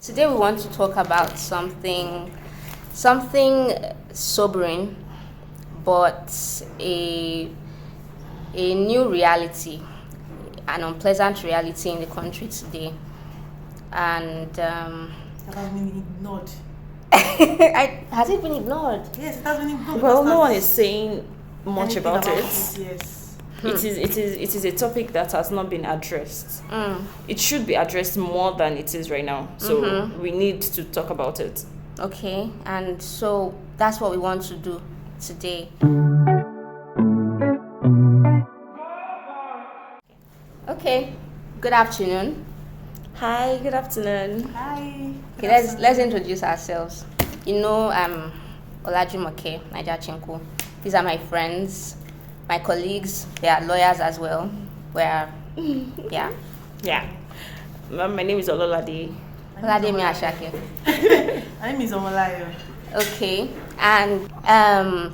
Today we want to talk about something sobering, but a new reality, an unpleasant reality in the country today, and That has been ignored. has it been ignored? Yes, it has been ignored. Well, no one is saying much Anything about it. Yes. It is a topic that has not been addressed. Mm. It should be addressed more than it is right now. So we need to talk about it. Okay, and so that's what we want to do today. Okay, good afternoon. Hi, good afternoon. Hi. Okay, let's introduce ourselves. You know, I'm Olajumoke Naijachinko. These are my friends, my colleagues. They are lawyers as well. Yeah. Yeah. My name is Ololade. Olademi Ashake. My name is OMOLAYO. Okay, and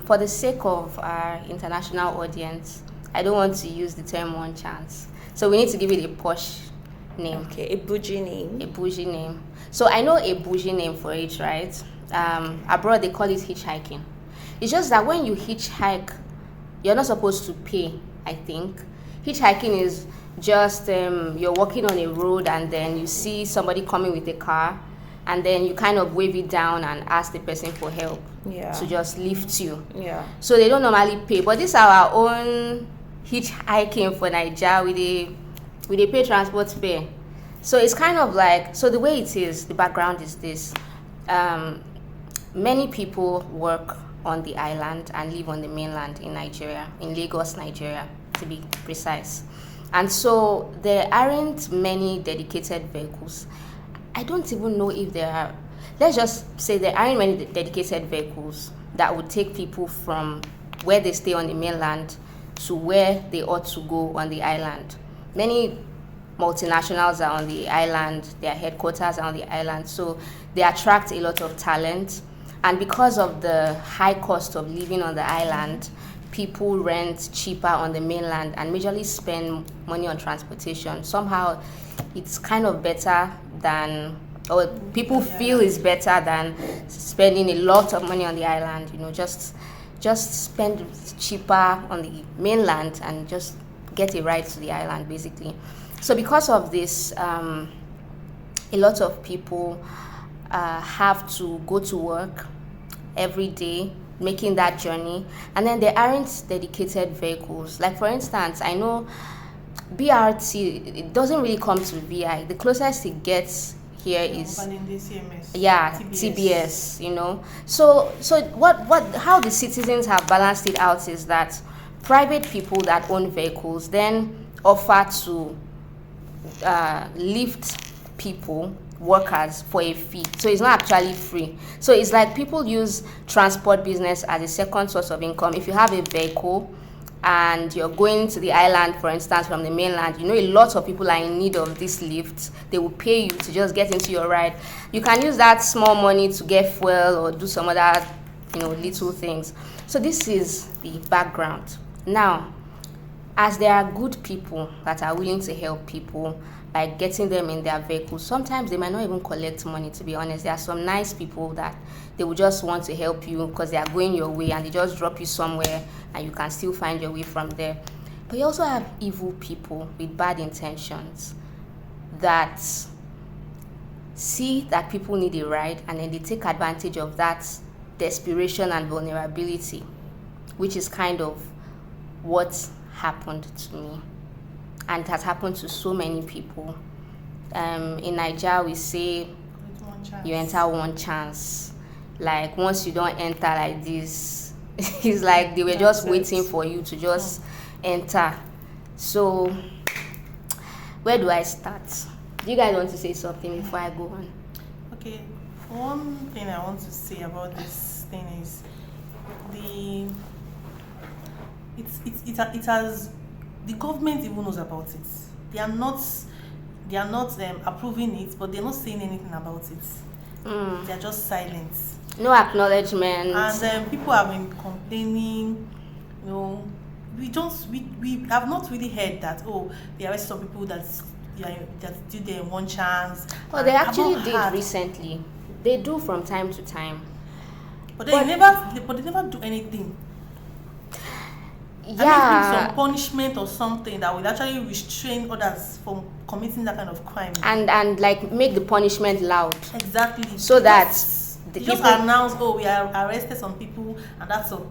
for the sake of our international audience, I don't want to use the term one chance. So we need to give it a posh name. Okay, a bougie name. A bougie name. So I know a bougie name for it, right? Abroad they call it hitchhiking. It's just that when you hitchhike, you're not supposed to pay, I think. Hitchhiking is just you're walking on a road and then you see somebody coming with a car and then you kind of wave it down and ask the person for help to just lift you. Yeah. So they don't normally pay. But this is our own hitchhiking for Nigeria with a pay transport fare. So it's kind of like, so the way it is, the background is this. Many people work on the island and live on the mainland in Nigeria, in Lagos, Nigeria, to be precise. And so there aren't many dedicated vehicles. I don't even know if there are, let's just say there aren't many dedicated vehicles that would take people from where they stay on the mainland to where they ought to go on the island. Many multinationals are on the island, their headquarters are on the island, so they attract a lot of talent. And because of the high cost of living on the island, people rent cheaper on the mainland and majorly spend money on transportation. Somehow it's kind of better than, or people feel it's better than spending a lot of money on the island, just spend cheaper on the mainland and just get a ride to the island, basically. So because of this, a lot of people have to go to work every day, making that journey, and then there aren't dedicated vehicles. Like, for instance, I know BRT, it doesn't really come to VI. The closest it gets here is TBS. So how the citizens have balanced it out is that private people that own vehicles then offer to lift people, workers, for a fee. So it's not actually free. So it's like people use transport business as a second source of income. If you have a vehicle and you're going to the island, for instance, from the mainland, a lot of people are in need of this lift. They will pay you to just get into your ride. You can use that small money to get fuel or do some other little things. So this is the background. Now, as there are good people that are willing to help people by getting them in their vehicles, sometimes they might not even collect money, to be honest. There are some nice people that they will just want to help you because they are going your way and they just drop you somewhere and you can still find your way from there. But you also have evil people with bad intentions that see that people need a ride and then they take advantage of that desperation and vulnerability, which is kind of what happened to me, and it has happened to so many people. In Nigeria, we say you enter one chance. Like, once you don't enter like this, it's like they were just waiting for you to just enter. So, where do I start? Do you guys want to say something before I go on? Okay, one thing I want to say about this thing is it has, the government even knows about it. They are not approving it, but they're not saying anything about it. They're just silent. No acknowledgement. And people have been complaining. We have not really heard that they arrest some people that they're still there in one chance. Well, they actually Above did heart. recently. They do from time to time. But they never do anything. Yeah. I mean, some punishment or something that will actually restrain others from committing that kind of crime. And like make the punishment loud. Exactly. So that the they just people announce, oh, we are arrested some people, and that's all.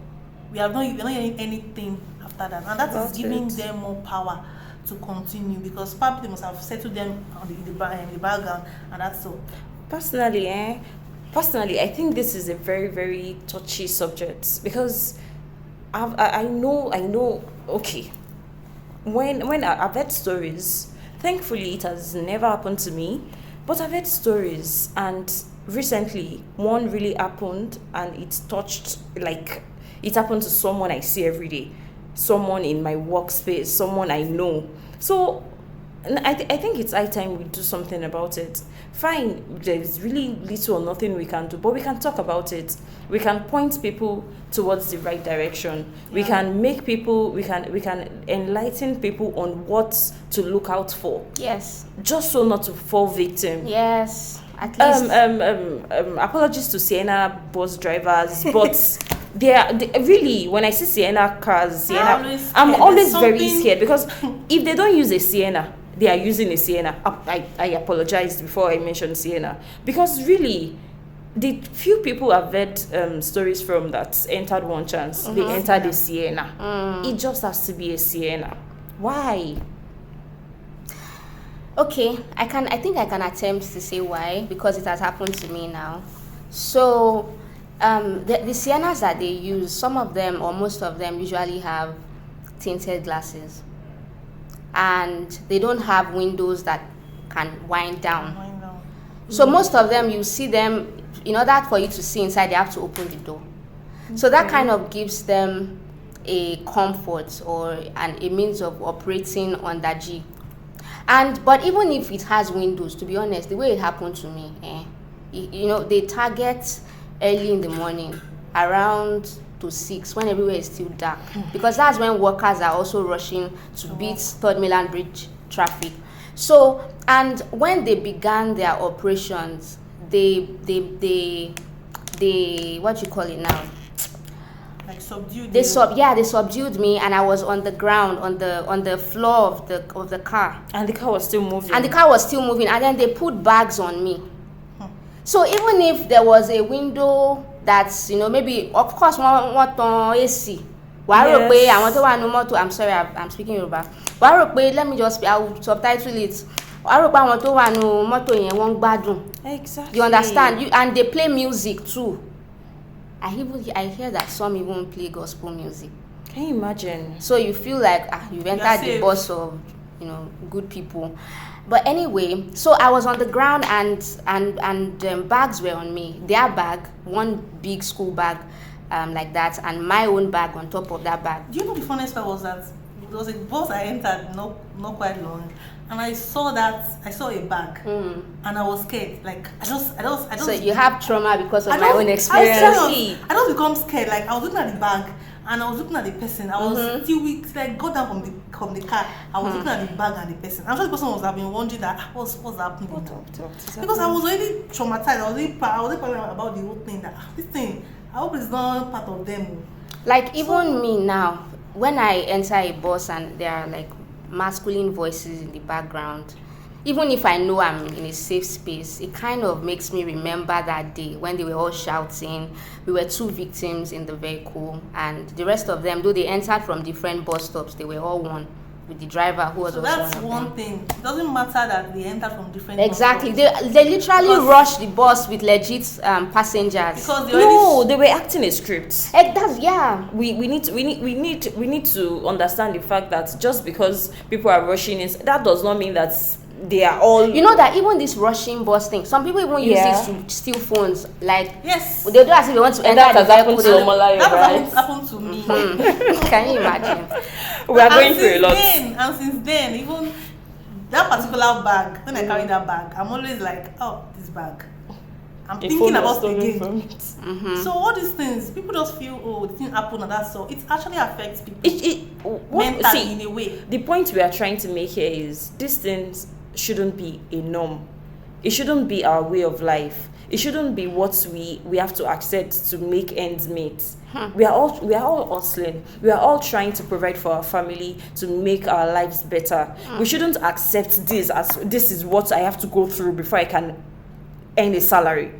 We're not hearing anything after that, and that is giving them more power to continue, because probably they must have settled them in the background, and that's all. Personally, I think this is a very, very touchy subject, because I know. Okay, when I've heard stories, thankfully it has never happened to me, but I've heard stories, and recently one really happened, and it touched, like, it happened to someone I see every day, someone in my workspace, someone I know. So I think it's high time we do something about it. Fine, there's really little or nothing we can do, but we can talk about it. We can point people towards the right direction. Yeah. We can make people, we can enlighten people on what to look out for. Yes. Just so not to fall victim. Yes. At least. Apologies to Sienna bus drivers, but they really, when I see Sienna cars, I'm always very scared, because if they don't use a Sienna, they are using a Sienna. I apologized before I mentioned Sienna, because really, the few people I've heard stories from that entered one chance, they entered a Sienna. It just has to be a Sienna. Why? Okay, I think I can attempt to say why, because it has happened to me now. So the Siennas that they use, some of them or most of them usually have tinted glasses, and they don't have windows that can wind down. So most of them, you see them, in order for you to see inside, they have to open the door. So that kind of gives them a comfort or a means of operating on that G. But even if it has windows, to be honest, the way it happened to me, they target early in the morning, around to 6, when everywhere is still dark, because that's when workers are also rushing to beat Third Mainland Bridge traffic. So, and when they began their operations, they what you call it now? Like subdued. They subdued me, and I was on the ground, on the floor of the car. And the car was still moving. And then they put bags on me. So even if there was a window that's, maybe, of course, what AC. I'm sorry, I'm speaking Yoruba. Let me just, I will subtitle it. Exactly. You understand? And they play music too. I hear that some even play gospel music. Can you imagine? So you feel like you've entered the bus of good people. But anyway, so I was on the ground, and bags were on me. Their bag, one big school bag, like that, and my own bag on top of that bag. Do you know the funniest part was that there was a bus I entered not quite long, and I saw a bag, and I was scared. Like I just. So you have trauma because of my own experience. I don't become scared. Like I was looking at the bag, and I was looking at the person. I was still weak. Like got down from the car. I was looking at the bag and the person. I'm sure the person have been wondering that what's happening. Because I was already traumatized. I was already paranoid about the whole thing. That this thing, I hope it's not part of them. Like even me now, when I enter a bus and there are like masculine voices in the background, even if I know I'm in a safe space, it kind of makes me remember that day when they were all shouting. We were 2 victims in the vehicle, and the rest of them, though they entered from different bus stops, they were all one with the driver who was so also that's one thing. It doesn't matter that they entered from different exactly bus stops. They literally rushed the bus with legit passengers, because they were acting a script. We need to understand the fact that just because people are rushing in, that does not mean that they are all. You know that even this rushing bus thing, some people even use this to steal phones. Like yes, they do as if they want to enter that the has happened to OMOLAYO, right? That happened to me. Can you imagine? We are going through a lot. And since then, even that particular bag, when I carry that bag, I'm always like, oh, this bag. I'm thinking about it again. So all these things, people just feel, oh, the thing happened and that's so. It actually affects people mentally in a way. The point we are trying to make here is these things shouldn't be a norm. It shouldn't be our way of life. It shouldn't be what we have to accept to make ends meet. We are all hustling. We are all trying to provide for our family, to make our lives better. We shouldn't accept this as this is what I have to go through before I can earn a salary.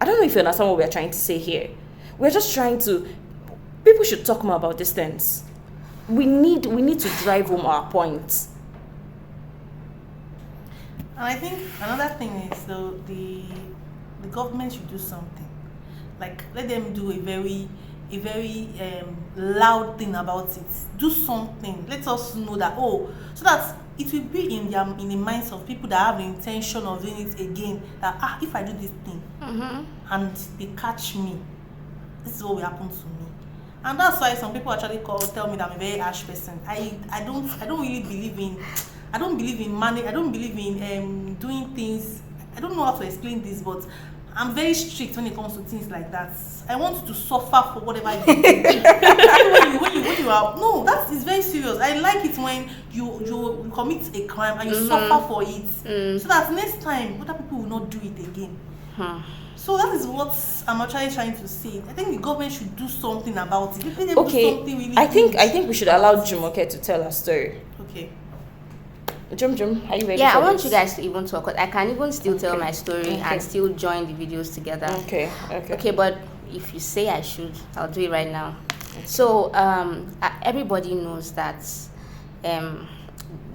I don't know if you understand what we're trying to say here. We're just trying to. People should talk more about these things. We need to drive home our point. And I think another thing is the government should do something. Like, let them do a very loud thing about it. Do something. Let us know that, so that it will be in the minds of people that have the intention of doing it again. That if I do this thing and they catch me, this is what will happen to me. And that's why some people actually tell me that I'm a very harsh person. I don't really believe in money. I don't believe in doing things. I don't know how to explain this, but I'm very strict when it comes to things like that. I want you to suffer for whatever you do. when you are that is very serious. I like it when you commit a crime and you suffer for it, so that next time other people will not do it again. So that is what I'm actually trying to say. I think the government should do something about it. Do something really I think we should allow Jumoke to tell her story. Okay. Jum, are you ready? Yeah, for I want this? you guys to even talk. I can even still tell my story and still join the videos together. Okay. But if you say I should, I'll do it right now. Okay. So everybody knows that the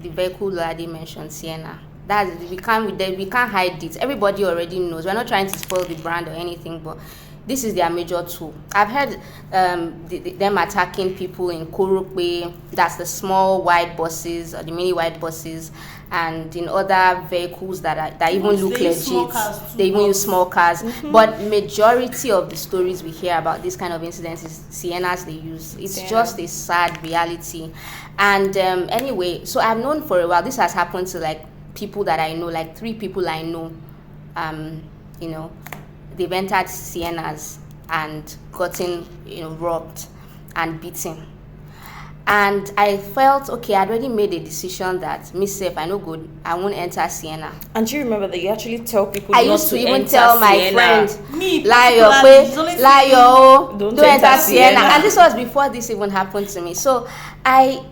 vehicle Ladi mentioned, Sienna. We can't hide it. Everybody already knows. We're not trying to spoil the brand or anything, but this is their major tool. I've heard them attacking people in Korokwe, that's the small white buses or the mini white buses, and in other vehicles that even look legit. They even use small cars. But majority of the stories we hear about this kind of incidents is Siennas they use. It's just a sad reality. And anyway, so I've known for a while. This has happened to like people that I know, like 3 people I know. They've entered Siennas and gotten, robbed and beaten. And I felt, okay, I'd already made a decision that, myself, I know good, I won't enter Sienna. And do you remember that you actually tell people I not used to even enter tell my Sienna? friend, Me, Layo, don't enter Sienna. Sienna. And this was before this even happened to me. So I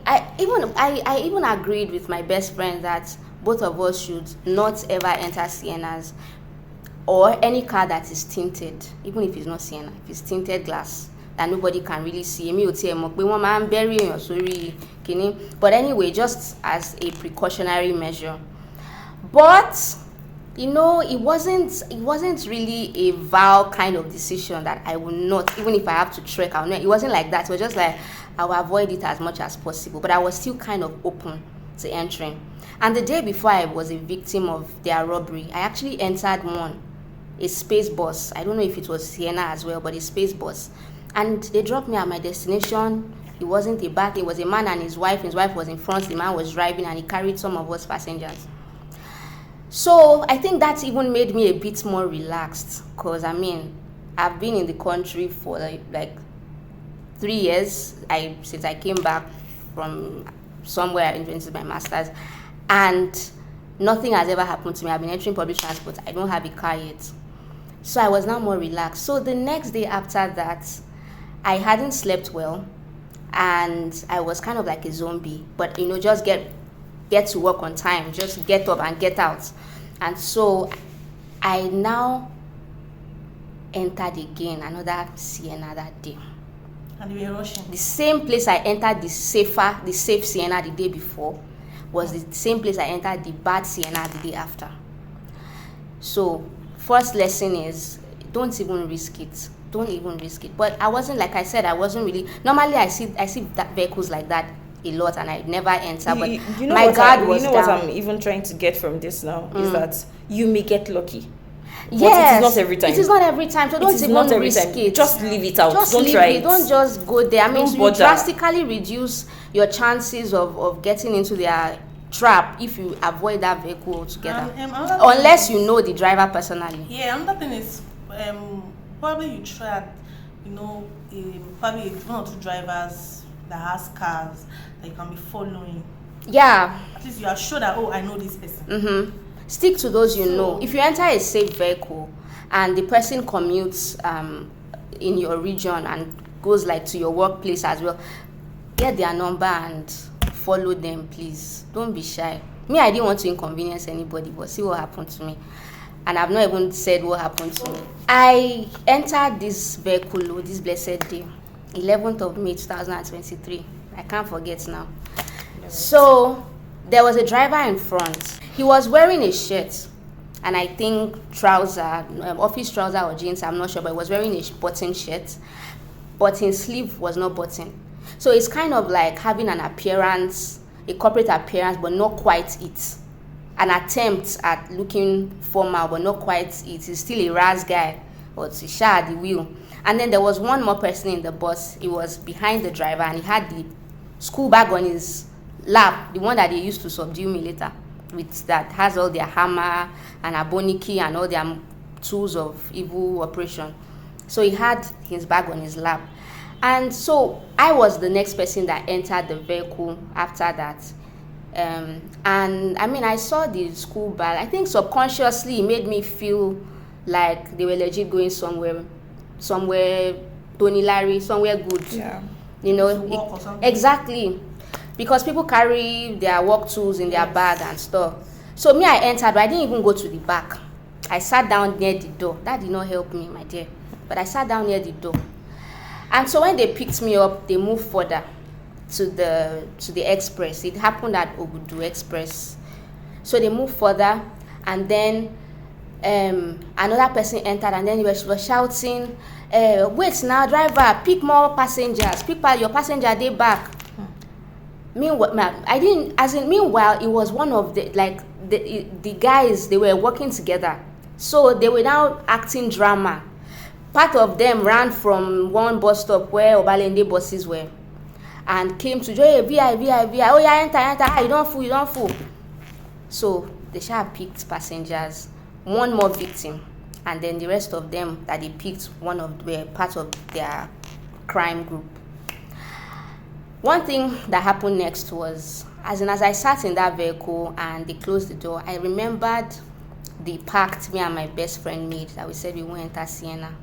even agreed with my best friend that both of us should not ever enter Siennas or any car that is tinted, even if it's not Sienna, if it's tinted glass that nobody can really see. But anyway, just as a precautionary measure. But it wasn't really a vow kind of decision that I will not, even if I have to trek, I'll not. It wasn't like that. It was just like I will avoid it as much as possible. But I was still kind of open to entering. And the day before I was a victim of their robbery, I actually entered a space bus. I don't know if it was Sienna as well, but a space bus. And they dropped me at my destination. It wasn't a bag. It was a man and his wife. His wife was in front. The man was driving, and he carried some of us passengers. So I think that even made me a bit more relaxed, because I've been in the country for like 3 years. Since I came back from somewhere into my master's, and nothing has ever happened to me. I've been entering public transport. I don't have a car yet. So I was now more relaxed. So the next day after that, I hadn't slept well, and I was kind of like a zombie. But just get to work on time, just get up and get out. And so I now entered again another Sienna that day. And you were rushing. The same place I entered the safe Sienna the day before was the same place I entered the bad Sienna the day after. So first lesson is, don't even risk it. Don't even risk it. But I wasn't, like I said, I wasn't really. Normally, I see that vehicles like that a lot, and I never enter. But my guard was down. What I'm even trying to get from this now is that you may get lucky. Yes, but it is not every time. It is not every time. So don't even risk it. Just leave it out. Don't try it. Don't just go there. You drastically reduce your chances of getting into their trap if you avoid that vehicle altogether. Unless you know the driver personally. Yeah, another thing is probably you try, probably 1 or 2 drivers that has cars that you can be following. Yeah. At least you are sure that, oh, I know this person. Stick to those you So- know. If you enter a safe vehicle and the person commutes in your region and goes like to your workplace as well, get their number and follow them, please. Don't be shy. Me, I didn't want to inconvenience anybody, but see what happened to me. And I've not even said what happened to me. I entered this vehicle this blessed day, 11th of May 2023. I can't forget now. So there was a driver in front. He was wearing a shirt and I think trouser, office trouser or jeans, I'm not sure, but he was wearing a button shirt, but his sleeve was not buttoned. So it's kind of like having an appearance, a corporate appearance, but not quite it. An attempt at looking formal, but not quite it. He's still a ras guy, but he shared the wheel. And then there was one more person in the bus. He was behind the driver and he had the school bag on his lap, the one that they used to subdue me later, with that has all their hammer and aboniki and all their tools of evil operation. So he had his bag on his lap. And so I was the next person that entered the vehicle after that. And I mean, I saw the school bag. I think subconsciously it made me feel like they were legit going somewhere, Tony Larry, somewhere good. Yeah. You know, To work or something. exactly. Because people carry their work tools in their bag and stuff. So me, I entered, but I didn't even go to the back. I sat down near the door. That did not help me, my dear. But I sat down near the door. And so when they picked me up, they moved further to the express. It happened at Ogudu Express. So they moved further, and then another person entered, and then he was shouting, "Wait now, driver! Pick more passengers. Pick your passenger. They back." Meanwhile, Meanwhile, it was one of the guys. They were working together, so they were now acting drama. Part of them ran from one bus stop where Obalende buses were and came to join VI. Oh yeah, enter. Ah, you don't fool. So they shall picked passengers, one more victim, and then the rest of them that they picked were part of their crime group. One thing that happened next was, as I sat in that vehicle and they closed the door, I remembered the pact me and my best friend made that we said we won't enter Sienna.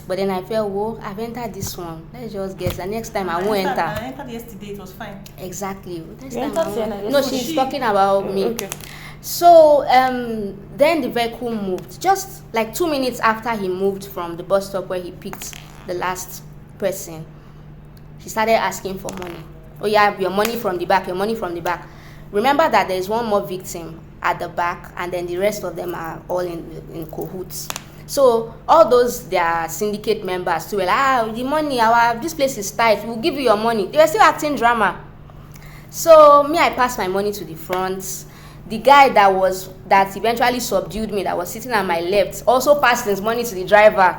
But then I felt, whoa, I've entered this one. Let's just guess. The next time I won't enter. I entered yesterday, it was fine. Exactly. Next You time entered I Sienna won't. No, yesterday? she's talking about me. Okay. So then the vehicle moved. Just like 2 minutes after he moved from the bus stop where he picked the last person, he started asking for money. Oh yeah, your money from the back. Remember that there is one more victim at the back, and then the rest of them are all in cahoots. So all those their syndicate members too were like, the money, this place is tight, we'll give you your money. They were still acting drama. So me, I passed my money to the front. The guy that eventually subdued me, that was sitting on my left, also passed his money to the driver.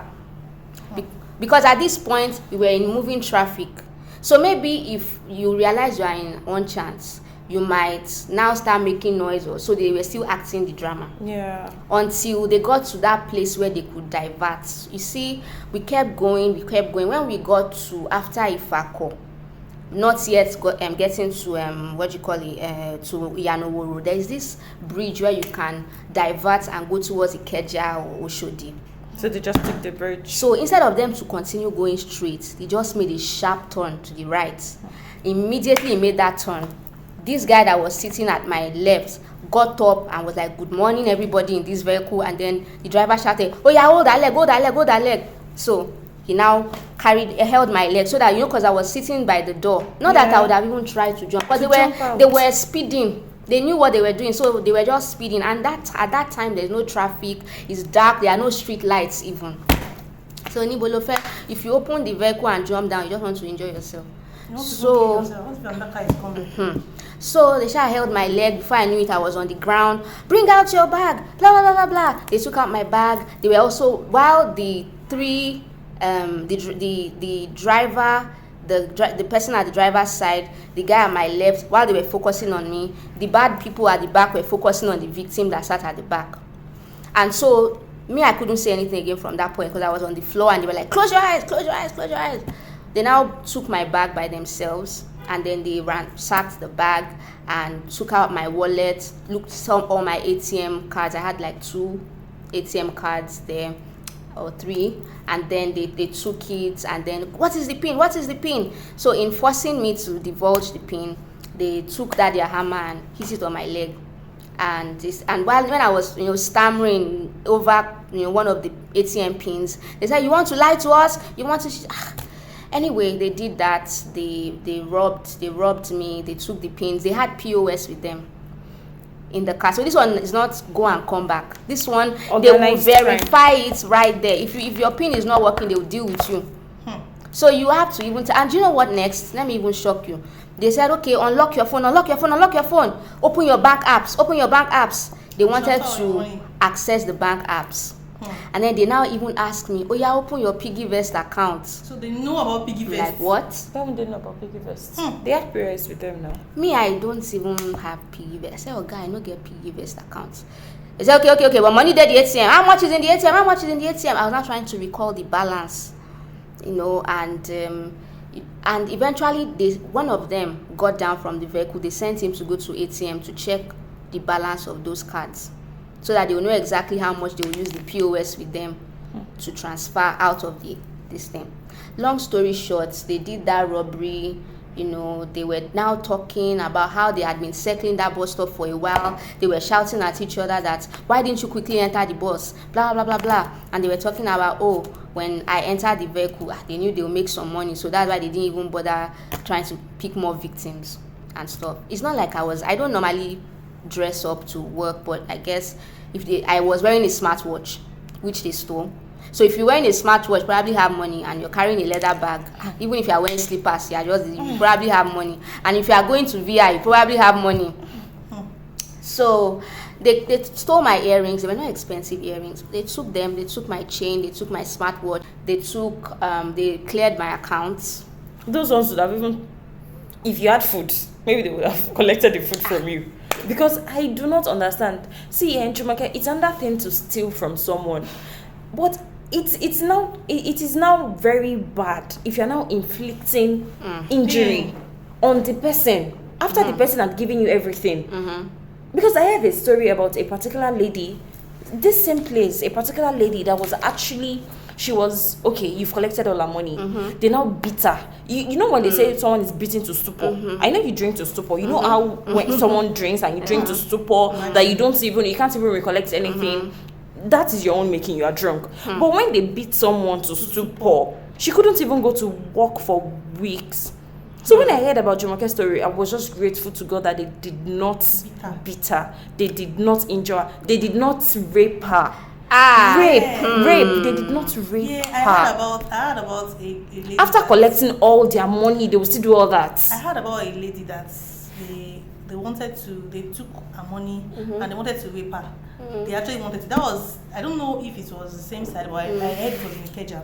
Because at this point we were in moving traffic. So maybe if you realize you are in one chance, you might now start making noise, or so they were still acting the drama. Yeah. Until they got to that place where they could divert. You see, we kept going. When we got to after Ifako, not yet getting to to Yanoworo, there is this bridge where you can divert and go towards Ikeja or Oshodi. So they just took the bridge. So instead of them to continue going straight, they just made a sharp turn to the right. Immediately he made that turn, this guy that was sitting at my left got up and was like, "Good morning, everybody in this vehicle." And then the driver shouted, "Oh yeah, hold that leg." So he now held my leg so that, because I was sitting by the door. Not that I would have even tried to jump, because they were speeding. They knew what they were doing, so they were just speeding. And at that time, there's no traffic. It's dark. There are no street lights even. So Nibolofe, if you open the vehicle and jump down, you just want to enjoy yourself. So they held my leg. Before I knew it, I was on the ground. "Bring out your bag, blah blah blah blah blah." They took out my bag. They were also, while the driver, the person at the driver's side, the guy at my left, while they were focusing on me, the bad people at the back were focusing on the victim that sat at the back. And so me, I couldn't say anything again from that point, because I was on the floor and they were like, "Close your eyes, close your eyes, close your eyes." They now took my bag by themselves and then they ransacked the bag and took out my wallet, looked all my ATM cards. I had like 2 ATM cards there, or 3, and then they took it, and then what is the pin? So in forcing me to divulge the pin, they took that their hammer and hit it on my leg. And when I was stammering over one of the ATM pins, they said, you want to lie to us, you want to anyway, they did that. They robbed me. They took the pins. They had POS with them in the car. So this one is not go and come back. This one, they will verify it right there. If your pin is not working, they will deal with you. So you have to even and you know what next? Let me even shock you. They said, okay, unlock your phone. Open your bank apps. They wanted to access the bank apps. And then they now even ask me, oh yeah, open your PiggyVest account. So they know about PiggyVest. Like what? Why would they know about PiggyVest? They have POS with them now. Me, I don't even have PiggyVest. I said, oh guy, I don't get PiggyVest account. They said, okay, but money there the ATM. How much is in the ATM? I was not trying to recall the balance, and eventually one of them got down from the vehicle. They sent him to go to ATM to check the balance of those cards, so that they will know exactly how much they will use the POS with them to transfer out of this thing. Long story short, they did that robbery. They were now talking about how they had been circling that bus stop for a while. They were shouting at each other that, why didn't you quickly enter the bus? Blah, blah, blah, blah. And they were talking about, when I entered the vehicle, they knew they would make some money. So that's why they didn't even bother trying to pick more victims and stuff. It's not like I don't normally dress up to work, but I guess I was wearing a smartwatch, which they stole. So if you're wearing a smartwatch, probably have money, and you're carrying a leather bag. Even if you're wearing slippers, you probably have money. And if you are going to VI, you probably have money. So they stole my earrings. They were not expensive earrings. They took them. They took my chain. They took my smartwatch. They cleared my accounts. Those ones would have even, if you had food, maybe they would have collected the food from you. Because I do not understand. See, in Jumoke, it's another thing to steal from someone, but it is now very bad if you're now inflicting injury on the person after the person had given you everything. Because I heard a story about a particular lady, this same place, a particular lady that was actually, she was, okay, you've collected all her money. They now beat her. You know when they say someone is beaten to stupor? I know you drink to stupor. You know how when someone drinks and you drink to stupor, that you can't even recollect anything. That is your own making, you are drunk. But when they beat someone to stupor, she couldn't even go to work for weeks. So when I heard about Jumoke's story, I was just grateful to God that they did not beat her. They did not injure her. They did not rape her. Rape. They did not rape her. I heard about a lady. After collecting all their money, they will still do all that. I heard about a lady that they took her money and they wanted to rape her. They actually wanted to. That was, I don't know if it was the same side, but I heard it was in Ikeja.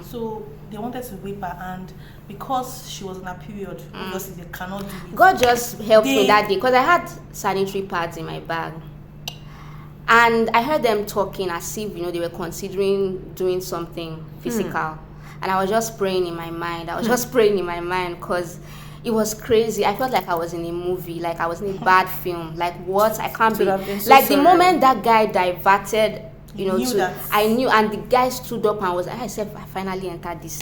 So they wanted to rape her, and because she was in her period, obviously they cannot do it. God just helped me that day, because I had sanitary pads in my bag. And I heard them talking as if, they were considering doing something physical. And I was just praying in my mind. Because it was crazy. I felt like I was in a movie, like I was in a bad film. Like what? I can't be. Like the moment that guy diverted, I knew, and the guy stood up and I said, I finally entered this.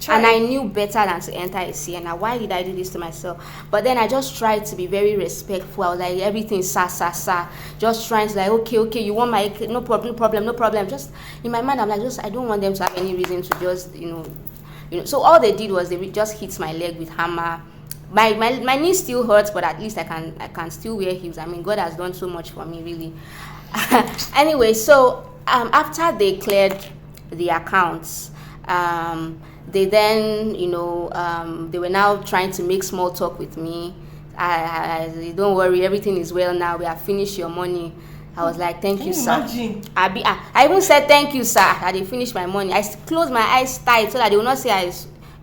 And I knew better than to enter a Sienna. Why did I do this to myself? But then I just tried to be very respectful. I was like, everything, sa. Just trying to like, okay, you want my, no problem. Just in my mind, I'm like, I don't want them to have any reason to just, So all they did was they just hit my leg with hammer. My knee still hurts, but at least I can still wear heels. I mean, God has done so much for me, really. Anyway, so after they cleared the accounts, they then, they were now trying to make small talk with me. Don't worry, everything is well now. We have finished your money. I was like, thank you, sir. Imagine? I even said thank you, sir. That they finished my money. I closed my eyes tight so that they will not say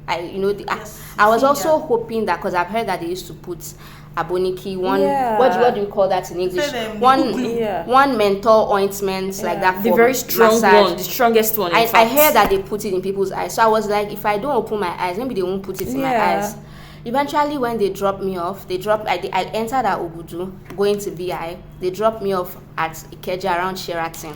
I was also hoping that, because I've heard that they used to put aboniki, what do you call that in English? One menthol ointment like that. The very strong massage. one, the strongest one. I heard that they put it in people's eyes. So I was like, if I don't open my eyes, maybe they won't put it in my eyes. Eventually, when they dropped me off, I entered at Obudu, going to VI. They dropped me off at Ikeja around Sheraton.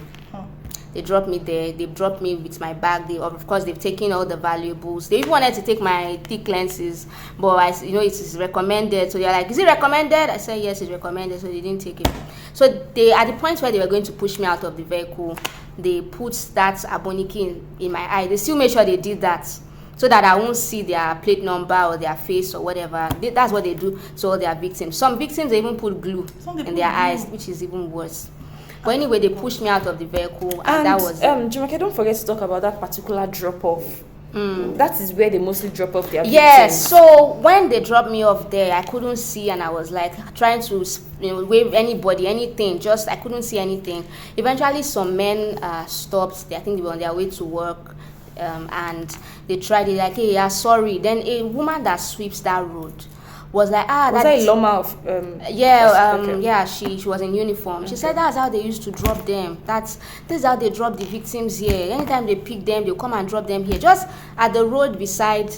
They dropped me there. They dropped me with my bag. Of course, they've taken all the valuables. They even wanted to take my thick lenses, but it is recommended. So they're like, "Is it recommended?" I said, "Yes, it's recommended." So they didn't take it. So they, at the point where they were going to push me out of the vehicle, they put that aboniki in my eye. They still made sure they did that, so that I won't see their plate number or their face or whatever. That's what they do to all their victims. Some victims, they even put glue in their eyes, which is even worse. But anyway, they pushed me out of the vehicle, and that was Jumake, don't forget to talk about that particular drop-off. That is where they mostly drop off their victims. Yes, so when they dropped me off there, I couldn't see, and I was like trying to wave anybody, anything, just I couldn't see anything. Eventually, some men stopped. I think they were on their way to work, and they tried it, like, "Hey, yeah, sorry." Then a woman that sweeps that road was like, was that a Loma of yeah, she was in uniform. She said that's how they used to drop them. This is how they drop the victims here. Anytime they pick them, they'll come and drop them here, just at the road beside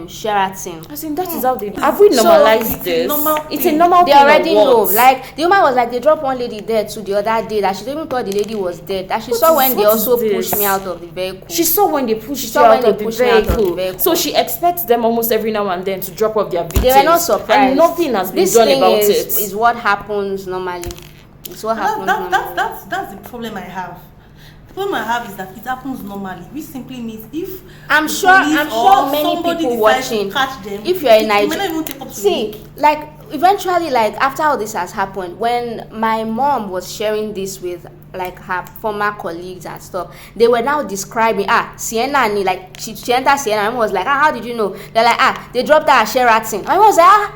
Sheraton. I think that is how they have we normalized this. It's a normal they thing. Already know. Like the woman was like, they dropped one lady there too the other day, that she even thought the lady was dead. That she saw when they also pushed me out of the vehicle. She saw when they pushed her out of the vehicle. So she expects them almost every now and then to drop off their victims. They were not surprised. And nothing has been done about it. This is what happens normally. It's what happens normally. That's the problem I have. The problem I have is that it happens normally, which simply means if I'm sure many people watching, catch them, if you're in Nigeria, like eventually, like after all this has happened, when my mom was sharing this with like her former colleagues and stuff, they were now describing Sienna, and like she entered Sienna and was like, how did you know? They're like, they dropped her at Sheraton. I was like,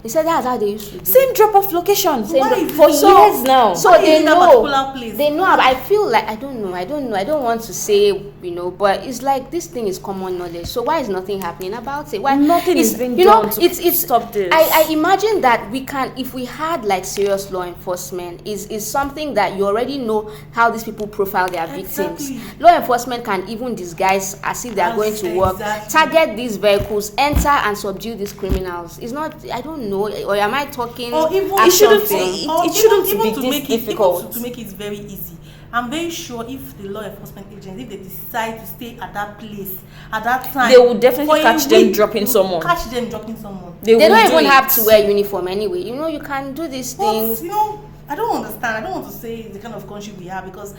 they said that's how they used to do. Same drop off location for years now. So they know. They know. I feel like I don't know. I don't want to say, but it's like this thing is common knowledge. So why is nothing happening about it? Why nothing is being done to stop this? I imagine that we can, if we had like serious law enforcement, is something that you already know how these people profile their victims. Law enforcement can even disguise as if they are going to work, target these vehicles, enter and subdue these criminals. It's not. I don't know, or am I talking? Or even it shouldn't be this difficult. To make it very easy. I'm very sure if the law enforcement agents, if they decide to stay at that place at that time, they will definitely catch them dropping someone. They don't even have to wear uniform anyway. You can do these things. I don't understand. I don't want to say the kind of country we have, because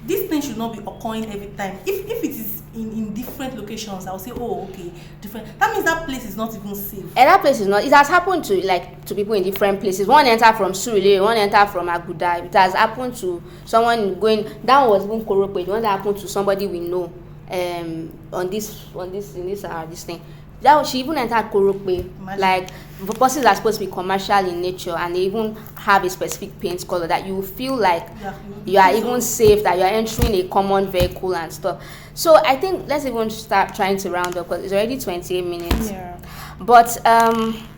this thing should not be occurring every time. If it is in different locations, I'll say, okay, different. That means that place is not even safe. And that place is not. It has happened to people in different places. One entered from Surulere, one entered from Aguda. It has happened to someone going. That was even Korope. The one that happened to somebody we know. This thing. She even entered Korope. Like buses are supposed to be commercial in nature, and they even have a specific paint color that you feel like you are even safe, that you are entering a common vehicle and stuff. So I think let's even start trying to round up, because it's already 28 minutes. Yeah. But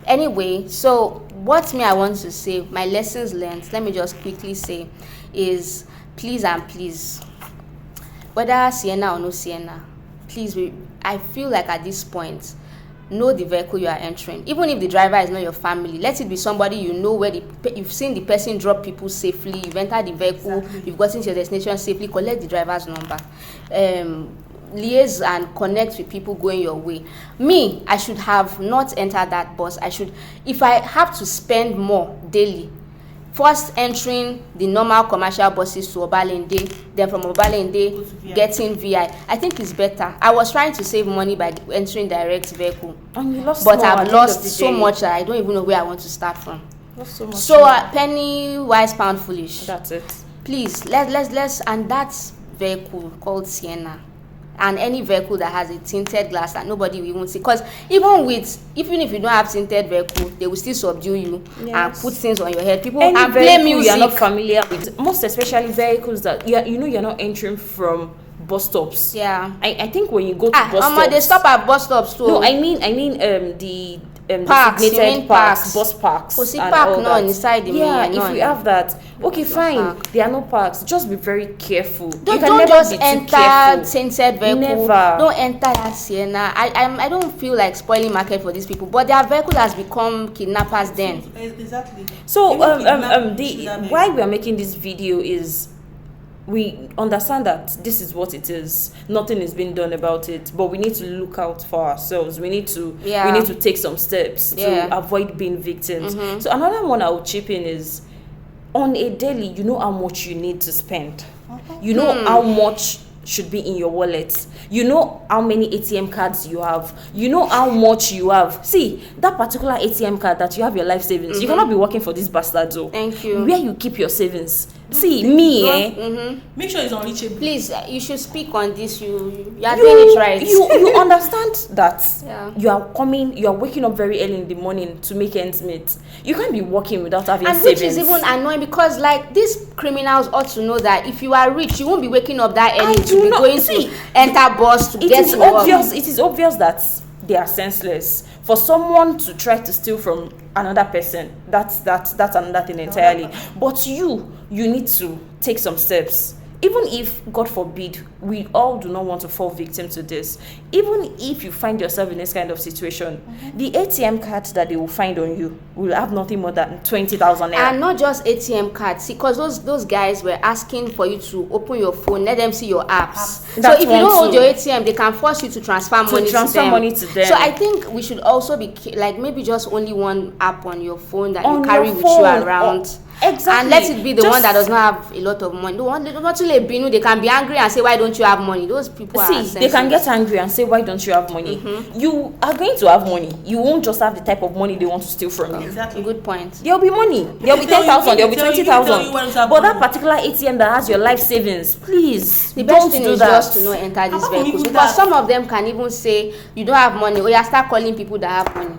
anyway, so what I want to say, my lessons learned, let me just quickly say, is please, whether Sienna or no Sienna, please, I feel like at this point, know the vehicle you are entering. Even if the driver is not your family, let it be somebody you know, where you've seen the person drop people safely, you've entered the vehicle, you've gotten to your destination safely. Collect the driver's number, liaise and connect with people going your way. Me, I should have not entered that bus. If I have to spend more daily, first entering the normal commercial buses to Obalende, then from Obalende getting VI. I think it's better. I was trying to save money by entering direct vehicle, and you lost, but I've lost so much that I don't even know where I want to start from. So penny wise, pound foolish. That's it. Please, let's and that vehicle called Sienna, and any vehicle that has a tinted glass that nobody will even see, because even if you don't have tinted vehicle, they will still subdue you and put things on your head. People and play music you are not familiar with, most especially vehicles that you're not entering from bus stops. Yeah, I think when you go to bus stops, they stop at bus stops too. No, I mean Parks, you designated mean parks, parks? bus parks, Oh, see, and park all none that. inside the Yeah, main, if we none. have that, okay, No fine. park. There are no parks. Just be very careful. You Don't, can don't never just be too enter careful. tainted vehicle. Never. Don't enter that Sienna. I don't feel like spoiling market for these people, but their vehicle has become kidnappers then. Exactly. So Even kidnapping should why we are making this video is we understand that this is what it is. Nothing is being done about it, but we need to look out for ourselves. We need to take some steps to avoid being victims. So another one I would chip in is, on a daily, you know how much you need to spend. You know how much should be in your wallet. You know how many ATM cards you have. You know how much you have. See, that particular ATM card that you have your life savings, you cannot be working for this bastard though. Thank you. Where you keep your savings. See, me, make sure it's unreachable. Please, you should speak on this. You are doing it right. You understand that Yeah. you are waking up very early in the morning to make ends meet. You can't be working without having And savings. which is even annoying, because like these criminals ought to know that if you are rich, you won't be waking up that early to be going to enter bus to get to work. It is obvious that they are senseless. For someone to try to steal from another person, that's another thing entirely. But you need to take some steps. Even if, God forbid, we all do not want to fall victim to this. Even if you find yourself in this kind of situation, the ATM card that they will find on you will have nothing more than 20,000 naira. And not just ATM cards, because those guys were asking for you to open your phone, let them see your apps. So That's if you one don't hold too. your ATM, they can force you to transfer money to them. So I think we should also be like maybe just only one app on your phone that you carry with you around. Exactly. And let it be the one that does not have a lot of money. The one they can be angry and say, why don't you have money? Those people are sensitive. They can get angry and say, why don't you have money? You are going to have money. You won't just have the type of money they want to steal from you. Exactly. Good point. There'll be money. There'll be 10,000. There'll be 20,000. But that particular ATM that has your life savings, please, The best don't thing do is that. just to not enter these Apart from vehicles, even because that- some of them can even say you don't have money, or you start calling people that have money.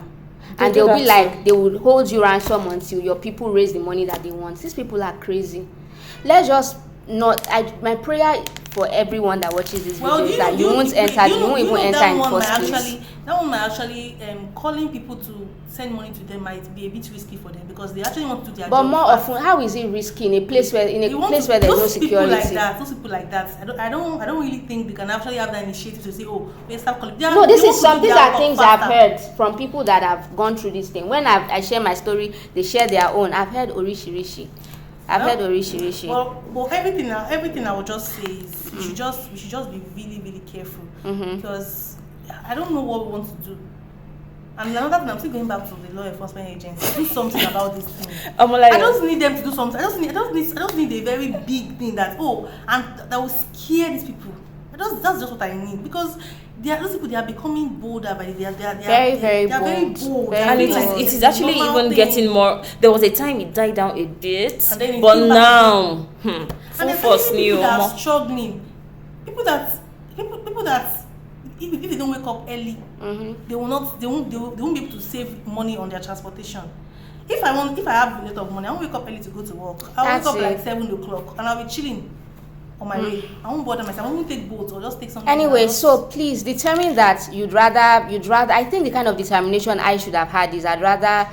And do they'll be that like, they will hold you ransom until your people raise the money that they want. These people are crazy. Let's just not. My prayer for everyone that watches this video is that you won't enter. You won't even enter in first place. That one might actually calling people to send money to them might be a bit risky for them, because they actually want to do their But job more fast. often, how is it risky in a place where there's no Those security? people like that. I don't really think they can actually have that initiative to say, oh, we start calling. No, these are things I've heard from people that have gone through this thing. When I share my story, they share their own. I've heard orishi. Well, everything I would just say is we should just be really, really careful, because I don't know what we want to do. And another thing, I'm still going back to the law enforcement agency. Do something about this thing. OMOLAYO. I just need them to do something. I just need a very big thing that that will scare these people. That's just what I need, because those people, they are becoming bolder, but they are very bold. And it is actually even getting more. There was a time it died down a bit, And then it but came now and full force new. people that are struggling, people that if they don't wake up early, they won't be able to save money on their transportation. If I have a lot of money, I won't wake up early to go to work. I'll wake up like 7 o'clock and I'll be chilling on my way. I won't bother myself. I won't take boats or just take something. Anyway, else. so please determine that you'd rather. I think the kind of determination I should have had is I'd rather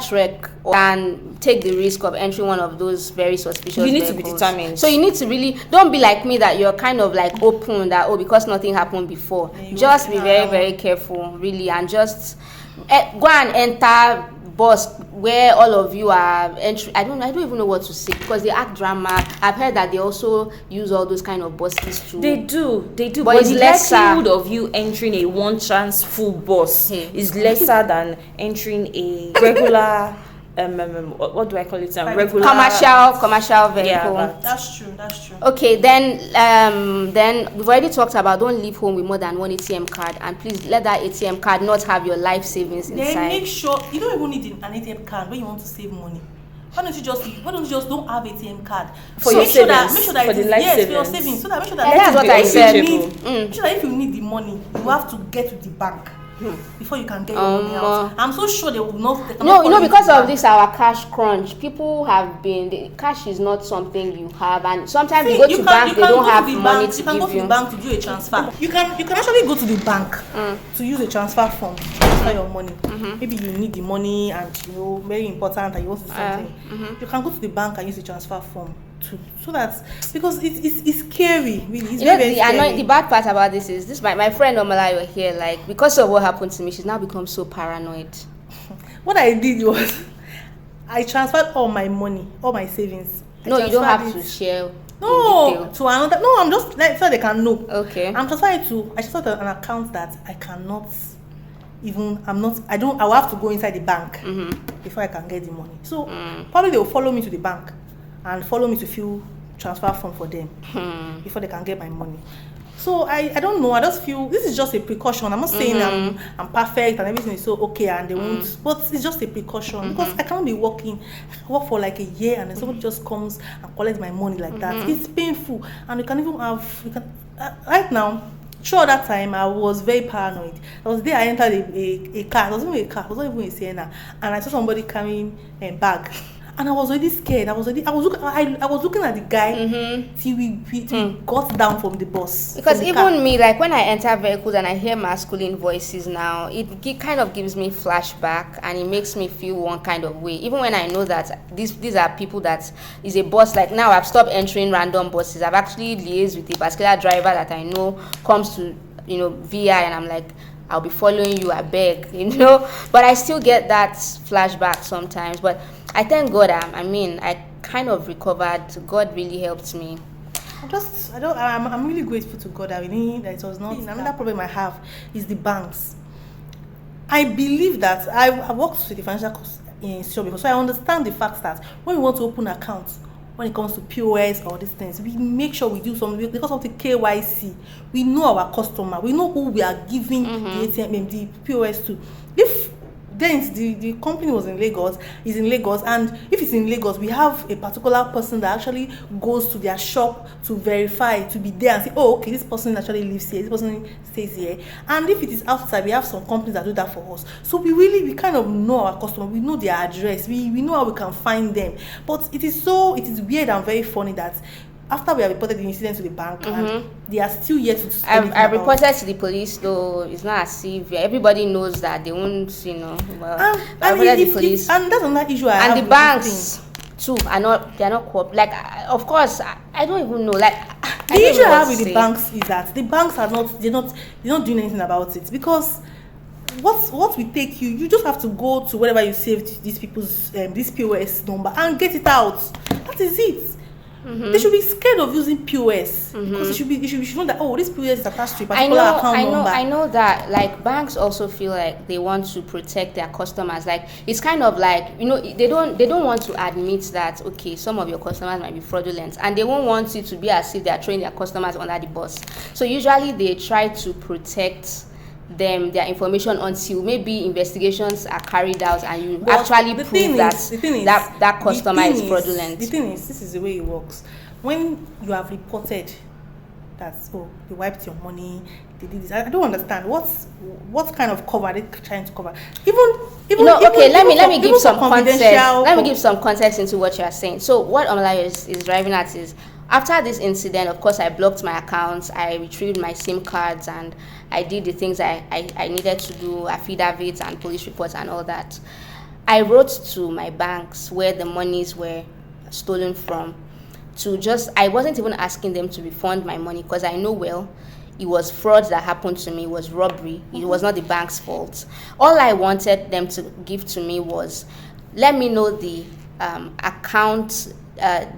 trek than take the risk of entering one of those very suspicious You need vehicles. to be determined. So you need to really don't be like me that you're kind of like open that because nothing happened before. Just be very, very careful, really, and just go and enter bus where all of you are entering. I don't even know what to say, because they act drama. I've heard that they also use all those kind of buses too. They do. But it's the lesser. likelihood of you entering a one chance full bus is lesser than entering a regular what do I call it? Regular commercial vehicle. Yeah, That's true. Okay, then we've already talked about don't leave home with more than one ATM card, and please let that ATM card not have your life savings inside. Then make sure you don't even need an ATM card when you want to save money. Why don't you just don't have ATM card for your savings? Make sure that for it is, the life yes, savings. for your savings. So that make sure that That's what I said. make sure that if you need the money, you have to get to the bank. before you can get your money out. I'm so sure they will not. Because of this our cash crunch, people have been. The cash is not something you have, and sometimes you go to bank, they don't have money to give you. You can go to the bank to do a transfer. You can actually go to the bank to use a transfer form to transfer your money. Maybe you need the money and very important, and you want to do something. You can go to the bank and use the transfer form. So that because it's scary, really. It's very scary. The bad part about this is my friend OMOLAYO here, like, because of what happened to me, she's now become so paranoid. What I did was I transferred all my money, all my savings. No, you don't have to share. No, to another. No, I'm just like so they can know. Okay. I transferred an account that I cannot even. I will have to go inside the bank before I can get the money. So probably they will follow me to the bank and follow me to fill transfer form for them before they can get my money. So I don't know. I just feel this is just a precaution. I'm not saying I'm perfect and everything is so okay and they won't, but it's just a precaution because I can't be working. I work for like a year and then somebody just comes and collects my money like that. It's painful, and you can even have right now. Sure, that time I was very paranoid. I was there. I entered a car. It wasn't even a car. It wasn't even a Sienna, and I saw somebody carrying a bag. And I was already scared. I was looking at the guy till we got down from the bus. Because even me, like when I enter vehicles and I hear masculine voices now, it kind of gives me flashback and it makes me feel one kind of way. Even when I know that these are people that is a bus. Like now, I've stopped entering random buses. I've actually liaised with a particular driver that I know comes to VI, and I'm like, I'll be following you, I beg, But I still get that flashback sometimes. But I thank God. I kind of recovered. God really helped me. I'm really grateful to God. That it was not. Another problem I have is the banks. I believe that I worked with the financial institution before, so I understand the fact that when we want to open accounts, when it comes to POS or these things, we make sure we do something because of the KYC. We know our customer. We know who we are giving the ATM, the POS to. If then the company is in Lagos, and if it's in Lagos, we have a particular person that actually goes to their shop to verify, to be there and say, oh, okay, this person actually lives here, this person stays here. And if it is outside, we have some companies that do that for us. So we kind of know our customer, we know their address, we know how we can find them. But it is weird and very funny that after we have reported the incident to the bank and they are still yet to I reported to the police, though it's not as if everybody knows that they won't, I reported the police. And that's another issue and the banks too they're not like, of course, I don't even know, like, the issue I have with the banks is that the banks are not doing anything about it, because what will take you just have to go to wherever you saved these people's this POS number and get it out. That is it. They should be scared of using POS because it should know that, oh, this POS is attached to a particular account number. I know that, like, banks also feel like they want to protect their customers. Like, it's kind of like, they don't want to admit that, okay, some of your customers might be fraudulent, and they won't want it to be as if they are throwing their customers under the bus. So usually they try to protect their information until maybe investigations are carried out and you actually prove that customer is fraudulent. The thing is, this is the way it works. When you have reported that, oh, they wiped your money, they did this, I don't understand what kind of cover are they trying to cover. Let me give some context. Let me give some context into what you are saying. So what OMOLAYO is driving at is, after this incident, of course, I blocked my accounts, I retrieved my SIM cards, and I did the things I needed to do, affidavits and police reports and all that. I wrote to my banks where the monies were stolen from I wasn't even asking them to refund my money, because I know well it was fraud that happened to me, it was robbery, it was not the bank's fault. All I wanted them to give to me was, let me know the account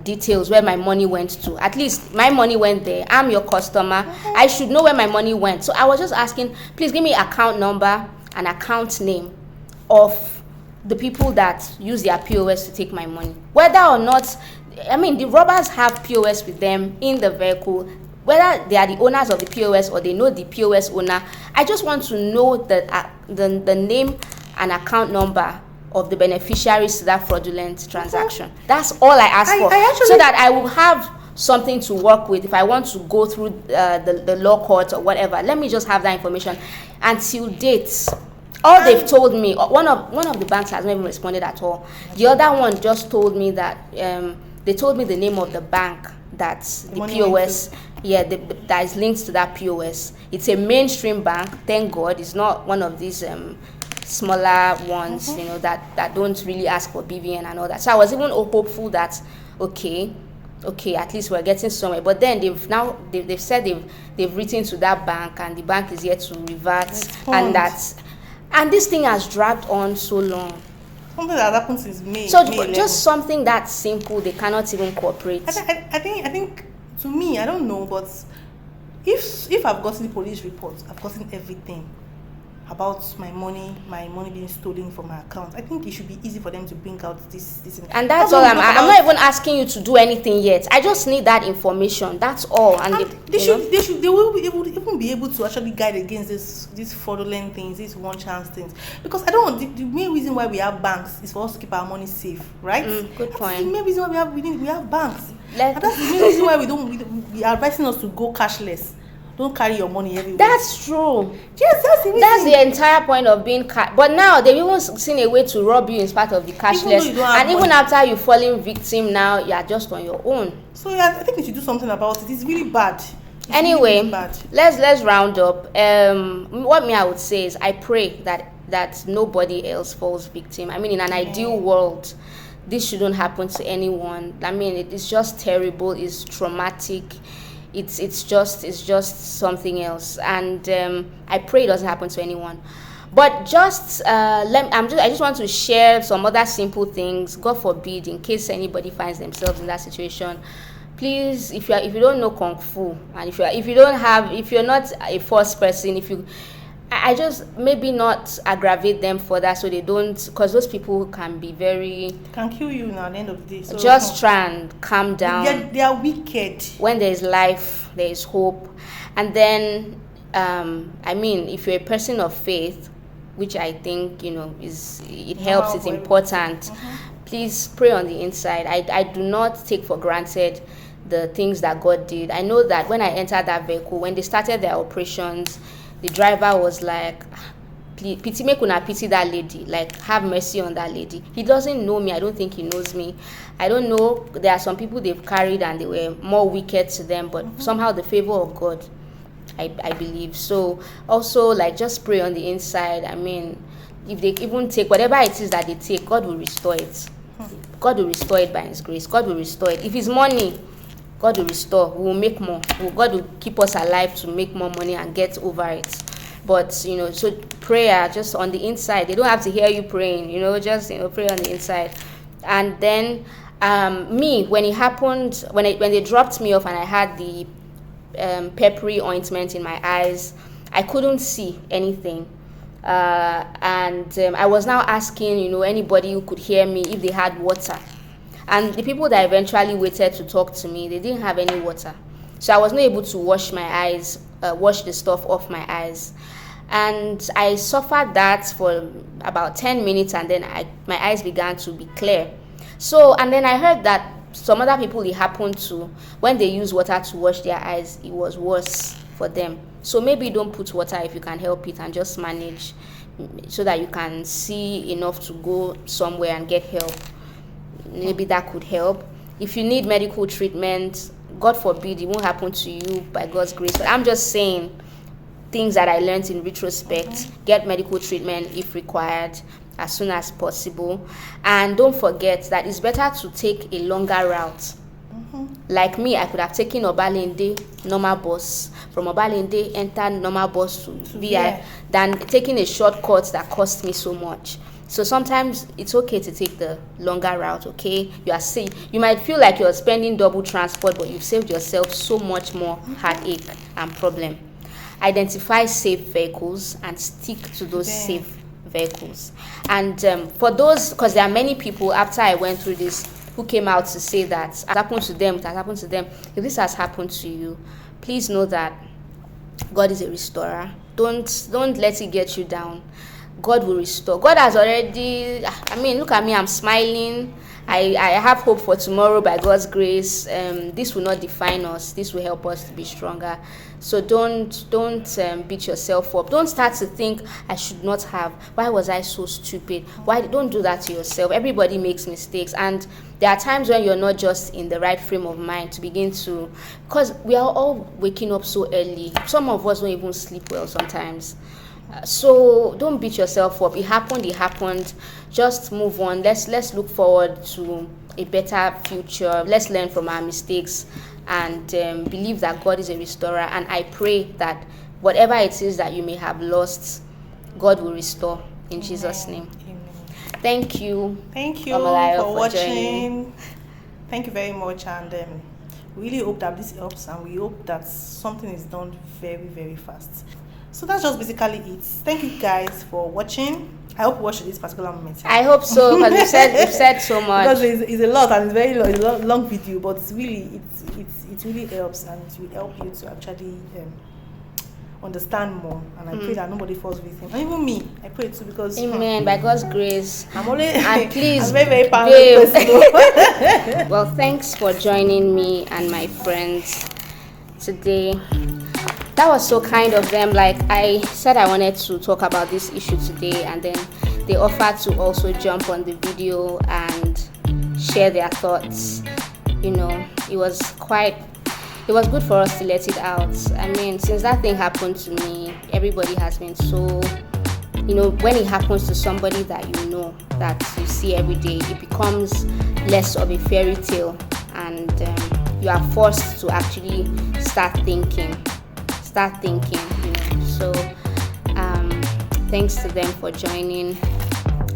details where my money went to. At least my money went there. I'm your customer. I should know where my money went. So I was just asking, please give me account number and account name of the people that use their POS to take my money. Whether or not, the robbers have POS with them in the vehicle, whether they are the owners of the POS or they know the POS owner. I just want to know the name and account number of the beneficiaries to that fraudulent transaction. That's all I ask for, so that I will have something to work with, if I want to go through the law court or whatever, let me just have that information. Until date, all they've told me, one of the banks has not even responded at all. The other one just told me that they told me the name of the bank that's the POS, that is linked to that POS. It's a mainstream bank, thank God. It's not one of these smaller ones, that don't really ask for BVN and all that. So I was even hopeful that okay, at least we're getting somewhere. But then they've said they've written to that bank, and the bank is yet to revert, and this thing has dragged on so long. Something that happens is May. So May just something that simple, they cannot even cooperate. I think to me, I don't know, but if I've gotten the police report, I've gotten everything about my money being stolen from my account, I think it should be easy for them to bring out this. And that's all. I'm not even asking you to do anything yet. I just need that information. That's all. And they will even be able to actually guide against these fraudulent things, these one chance things. Because I don't want the main reason why we have banks is for us to keep our money safe, right? Good point. That's the main reason why we have banks. And that's the main reason why we are advising us to go cashless. Don't carry your money everywhere. That's true. Yes, that's the reason. That's the entire point of being But now they've even seen a way to rob you in spite of the cashless. Even after you falling victim, now you are just on your own. So yeah, I think we should do something about it. It's really bad. Anyway, really bad. let's round up. What I would say is I pray that nobody else falls victim. I mean, in an ideal world, this shouldn't happen to anyone. I mean, it's just terrible. It's traumatic. It's just something else, and I pray it doesn't happen to anyone. But I just want to share some other simple things. God forbid, in case anybody finds themselves in that situation, please, if you don't know kung fu, and if you're not a first person, I just maybe not aggravate them further, so they don't, because those people can be can kill you now at the end of the day. So just try and calm down. They are wicked. When there is life, there is hope. And then I mean, if you're a person of faith, which I think it helps, it's important, please pray on the inside. I do not take for granted the things that God did. I know that when I entered that vehicle, when they started their operations, the driver was like, pity that lady, like have mercy on that lady. He doesn't know me. I don't think he knows me. I don't know. There are some people they've carried and they were more wicked to them, but somehow the favor of God, I believe. So also, like, just pray on the inside. I mean, if they even take whatever it is that they take, God will restore it. God will restore it by His grace. God will restore it. If it's money, God will restore. We will make more. God will keep us alive to make more money and get over it. But so prayer just on the inside. They don't have to hear you praying. Just pray on the inside. And then me, when it happened, when they dropped me off and I had the peppery ointment in my eyes, I couldn't see anything. And I was now asking anybody who could hear me if they had water. And the people that eventually waited to talk to me, they didn't have any water. So I was not able to wash my eyes, wash the stuff off my eyes. And I suffered that for about 10 minutes, and then my eyes began to be clear. So, and then I heard that some other people, it happened to, when they use water to wash their eyes, it was worse for them. So maybe don't put water if you can help it, and just manage so that you can see enough to go somewhere and get help. Maybe that could help. If you need medical treatment, God forbid, it won't happen to you by God's grace. But I'm just saying things that I learned in retrospect. Get medical treatment if required as soon as possible. And don't forget that it's better to take a longer route. Like me, I could have taken Obalende normal bus. From Obalende, enter normal bus to VI, than taking a shortcut that cost me so much. So sometimes it's okay to take the longer route, okay? You are safe. You might feel like you're spending double transport, but you've saved yourself so much more heartache and problem. Identify safe vehicles and stick to those safe vehicles. And for those, because there are many people after I went through this who came out to say that it happened to them, it has happened to them. If this has happened to you, please know that God is a restorer. Don't let it get you down. God will restore. God has already, look at me, I'm smiling. I have hope for tomorrow by God's grace. This will not define us. This will help us to be stronger. So don't beat yourself up. Don't start to think I should not have. Why was I so stupid? Why? Don't do that to yourself. Everybody makes mistakes, and there are times when you're not just in the right frame of mind to begin to, because we are all waking up so early. Some of us don't even sleep well sometimes. So don't beat yourself up. It happened. Just move on. Let's look forward to a better future. Let's learn from our mistakes and believe that God is a restorer. And I pray that whatever it is that you may have lost, God will restore in Jesus' name. Amen. Thank you. Thank you OMOLAYO, for joining. watching. Thank you very much, and we really hope that this helps, and we hope that something is done very, very fast. So that's just basically it. Thank you guys for watching. I hope you watched this particular moment. I hope so, because we've said so much. Because it's a lot, and it's very long, it's a long video, but it's really it really helps, and it will help you to actually understand more. And I pray that nobody falls victim, and even me, I pray too, because Amen. By God's grace. I'm only And please, I'm very paranoid person. well, thanks for joining me and my friends today. That was so kind of them. Like I said, I wanted to talk about this issue today, and then they offered to also jump on the video and share their thoughts. You know, it was good for us to let it out. I mean, since that thing happened to me, everybody has been so, when it happens to somebody that that you see every day, it becomes less of a fairy tale, and you are forced to actually start thinking. So thanks to them for joining.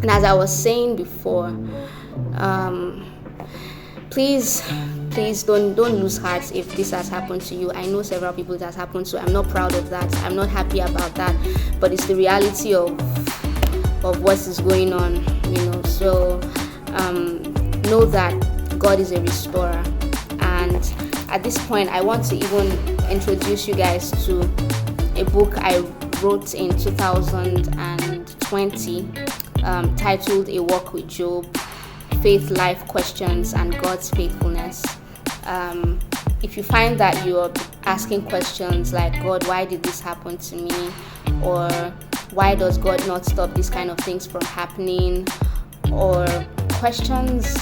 And as I was saying before, please don't lose heart if this has happened to you. I know several people it has happened to. I'm not proud of that. I'm not happy about that, but it's the reality of what is going on, so know that God is a restorer. And at this point, I want to even introduce you guys to a book I wrote in 2020 titled A Walk with Job, Faith, Life Questions, and God's Faithfulness. If you find that you're asking questions like, God, why did this happen to me? Or why does God not stop these kind of things from happening? Or questions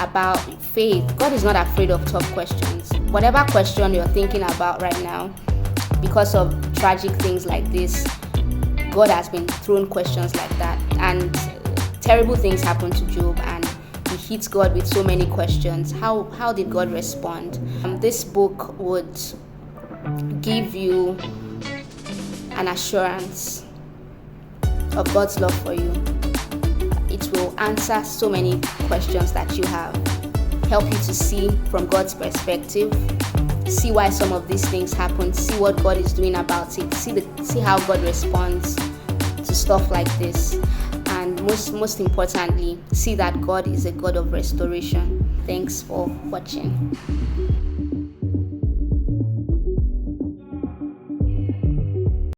about faith. God is not afraid of tough questions. Whatever question you're thinking about right now, because of tragic things like this, God has been thrown questions like that, and terrible things happened to Job, and he hits God with so many questions. How did God respond? This book would give you an assurance of God's love for you. It will answer so many questions that you have, help you to see from God's perspective, see why some of these things happen, see what God is doing about it, see how God responds to stuff like this, and most importantly, see that God is a God of restoration. Thanks for watching.